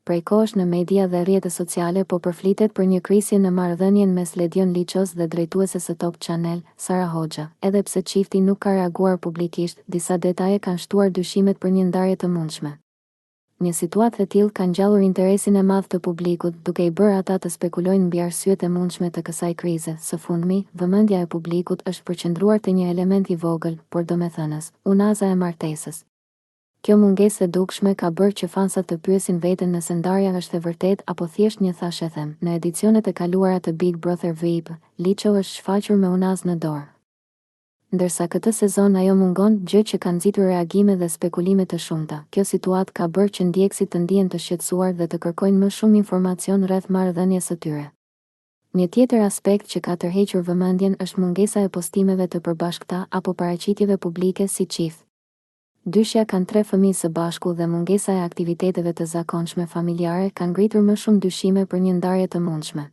prej kohësh në media dhe rrjetet sociale po përflitet për një krisje në marrëdhënien mes Ledion Liços dhe drejtueses së Top Channel, Sara Hoxha. Edhe pse çifti nuk ka reaguar publikisht, disa detaje kanë shtuar dyshimet për një ndarje të mundshme. Një situatë e tillë ka ngjallur interesin e madh të publikut, duke i bërë ata të spekulojnë mbi arsyet e mundshme të kësaj krize. Së fundmi, vëmendja e publikut është përqendruar te një element i vogël, por domethënës, unaza e martesës. Kjo mungesë e dukshme ka bërë që fansat të pyesin veten nëse ndarja është e vërtetë apo thjesht një thashëthem. Në edicionet e kaluara të Big Brother VIP, Liço është shfaqur me unazë në dorë. Ndërsa këtë sezon ajo mungon, gjë që ka nxitur reagime dhe spekulime të shumta. Kjo situatë ka bërë që ndjekësit të ndihen të shqetësuar dhe të kërkojnë më shumë informacion rreth marrëdhënies së tyre. Një tjetër aspekt që ka tërhequr vëmendjen është mungesa e postimeve të përbashkëta apo paraqitjeve publike si çift. Dyshja kanë 3 fëmijë së bashku dhe mungesa e aktiviteteve të zakonshme familjare kanë ngritur më shumë dyshime për një ndarje të mundshme.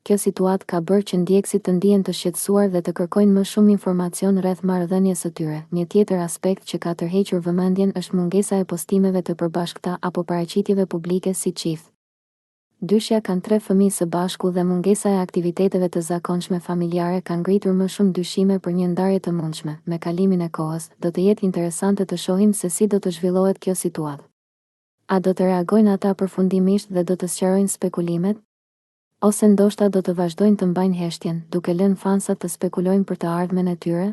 Kjo situatë ka bërë që ndjekësit të ndihen të shqetësuar dhe të kërkojnë më shumë informacion rreth marrëdhënies së tyre. Një tjetër aspekt që ka tërhequr vëmendjen është mungesa e postimeve të përbashkëta apo paraqitjeve publike si çift. Dyshja kanë 3 fëmijë së bashku dhe mungesa e aktiviteteve të zakonshme familjare kanë ngritur më shumë dyshime për një ndarje të mundshme. Me kalimin e kohës, do të jetë interesante të shohim se si do të zhvillohet kjo situatë. A do të reagojnë ata përfundimisht dhe do të sqarojnë spekulimet? Ose ndoshta do të vazhdojnë të mbajnë heshtjen, duke lënë fansat të spekulojnë për të ardhmen e tyre?